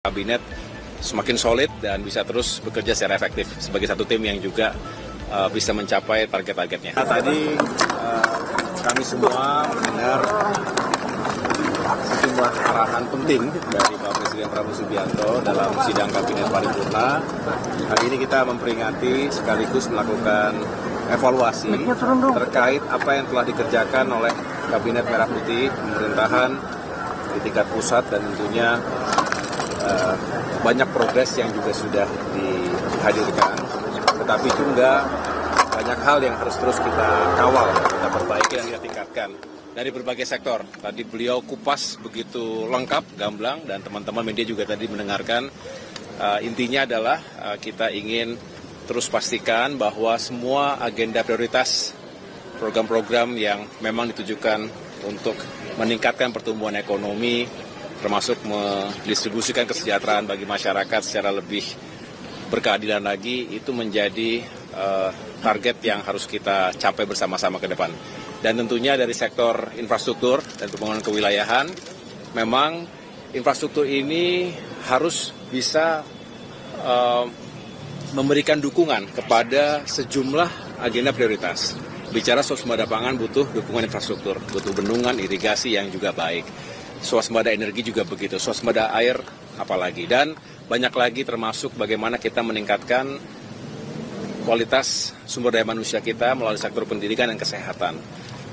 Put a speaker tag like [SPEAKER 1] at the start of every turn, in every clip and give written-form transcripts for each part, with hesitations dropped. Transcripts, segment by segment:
[SPEAKER 1] Kabinet semakin solid dan bisa terus bekerja secara efektif sebagai satu tim yang juga bisa mencapai target-targetnya. Tadi kami semua mendengar sejumlah arahan penting dari Pak Presiden Prabowo Subianto dalam sidang Kabinet Paripurna. Hari ini kita memperingati sekaligus melakukan evaluasi terkait apa yang telah dikerjakan oleh Kabinet Merah Putih, pemerintahan di tingkat pusat, dan tentunya banyak progres yang juga sudah dihadirkan, tetapi juga banyak hal yang harus terus kita kawal, kita perbaiki dan kita tingkatkan dari berbagai sektor. Tadi beliau kupas begitu lengkap, gamblang, dan teman-teman media juga tadi mendengarkan. Intinya adalah kita ingin terus pastikan bahwa semua agenda prioritas, program-program yang memang ditujukan untuk meningkatkan pertumbuhan ekonomi, termasuk mendistribusikan kesejahteraan bagi masyarakat secara lebih berkeadilan lagi, itu menjadi target yang harus kita capai bersama-sama ke depan. Dan tentunya dari sektor infrastruktur dan pembangunan kewilayahan, memang infrastruktur ini harus bisa memberikan dukungan kepada sejumlah agenda prioritas. Bicara swasembada pangan butuh dukungan infrastruktur, butuh bendungan, irigasi yang juga baik. Swasembada energi juga begitu, swasembada air apalagi, dan banyak lagi termasuk bagaimana kita meningkatkan kualitas sumber daya manusia kita melalui sektor pendidikan dan kesehatan,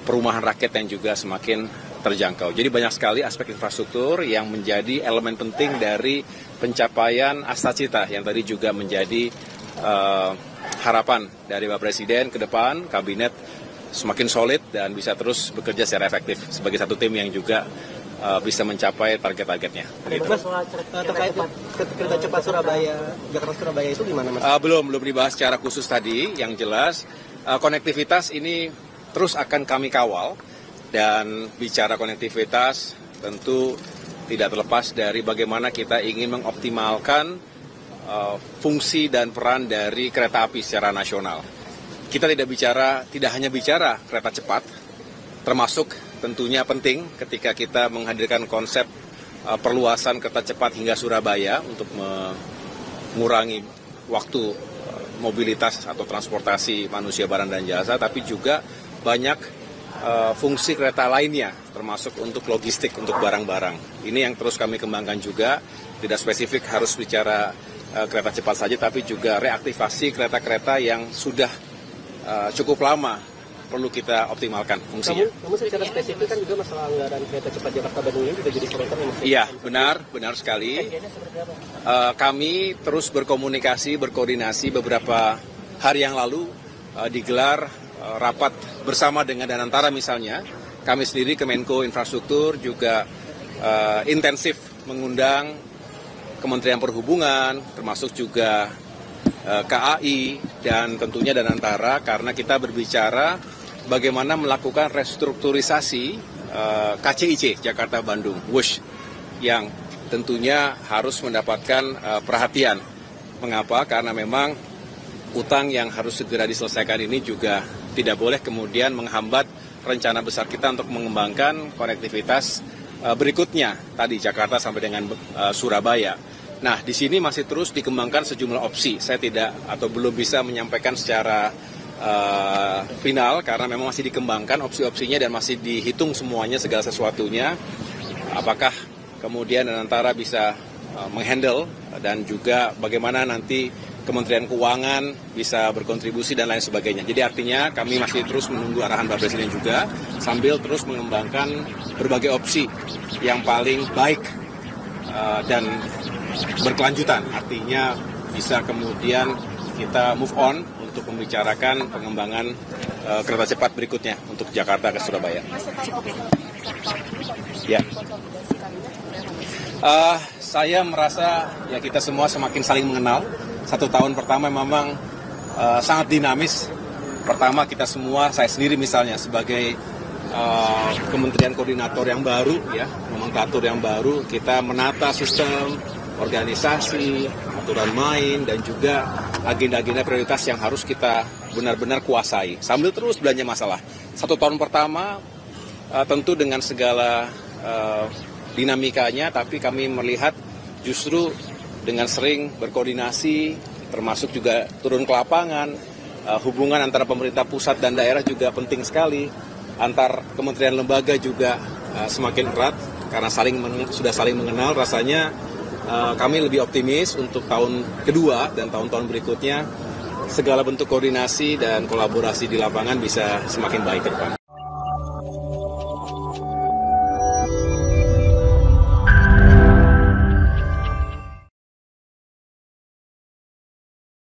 [SPEAKER 1] perumahan rakyat yang juga semakin terjangkau. Jadi banyak sekali aspek infrastruktur yang menjadi elemen penting dari pencapaian Astacita yang tadi juga menjadi harapan dari Pak Presiden ke depan, Kabinet semakin solid dan bisa terus bekerja secara efektif sebagai satu tim yang juga bisa mencapai target-targetnya.
[SPEAKER 2] Mas, terkait kereta cepat Surabaya, Jakarta-Surabaya itu gimana, Mas?
[SPEAKER 1] Belum dibahas secara khusus tadi. Yang jelas konektivitas ini terus akan kami kawal, dan bicara konektivitas tentu tidak terlepas dari bagaimana kita ingin mengoptimalkan fungsi dan peran dari kereta api secara nasional. Kita tidak hanya bicara kereta cepat, termasuk tentunya penting ketika kita menghadirkan konsep perluasan kereta cepat hingga Surabaya untuk mengurangi waktu mobilitas atau transportasi manusia, barang, dan jasa, tapi juga banyak fungsi kereta lainnya, termasuk untuk logistik, untuk barang-barang. Ini yang terus kami kembangkan juga, tidak spesifik harus bicara kereta cepat saja, tapi juga reaktivasi kereta-kereta yang sudah cukup lama perlu kita optimalkan fungsinya.
[SPEAKER 2] Kamu secara spesifik kan juga masalah anggaran kereta cepat Jakarta-Bandung ini juga jadi sorotan.
[SPEAKER 1] Iya, benar sekali. Kami terus berkoordinasi beberapa hari yang lalu digelar rapat bersama dengan Danantara misalnya. Kami sendiri Kemenko Infrastruktur juga intensif mengundang Kementerian Perhubungan, termasuk juga KAI, dan tentunya Danantara, karena kita berbicara bagaimana melakukan restrukturisasi KCIC Jakarta-Bandung, WUSH, yang tentunya harus mendapatkan perhatian. Mengapa? Karena memang utang yang harus segera diselesaikan ini juga tidak boleh kemudian menghambat rencana besar kita untuk mengembangkan konektivitas berikutnya, tadi Jakarta sampai dengan Surabaya. Nah, di sini masih terus dikembangkan sejumlah opsi. Saya tidak atau belum bisa menyampaikan secara final karena memang masih dikembangkan opsi-opsinya dan masih dihitung semuanya, segala sesuatunya. Apakah kemudian antara bisa menghandle, dan juga bagaimana nanti Kementerian Keuangan bisa berkontribusi dan lain sebagainya. Jadi artinya kami masih terus menunggu arahan Pak Presiden juga, sambil terus mengembangkan berbagai opsi yang paling baik dan berkelanjutan. Artinya bisa kemudian kita move on untuk membicarakan pengembangan kereta cepat berikutnya untuk Jakarta ke Surabaya. Ya. Saya merasa ya kita semua semakin saling mengenal. 1 tahun pertama memang sangat dinamis. Pertama kita semua, saya sendiri misalnya sebagai kementerian koordinator yang baru, ya, nomenklatur yang baru, kita menata sistem, organisasi, aturan main, dan juga agenda-agenda prioritas yang harus kita benar-benar kuasai. Sambil terus belanja masalah. 1 tahun pertama tentu dengan segala dinamikanya, tapi kami melihat justru dengan sering berkoordinasi, termasuk juga turun ke lapangan, hubungan antara pemerintah pusat dan daerah juga penting sekali, antar kementerian lembaga juga semakin erat, karena sudah saling mengenal. Rasanya kami lebih optimis untuk tahun kedua dan tahun-tahun berikutnya, segala bentuk koordinasi dan kolaborasi di lapangan bisa semakin baik ke depan.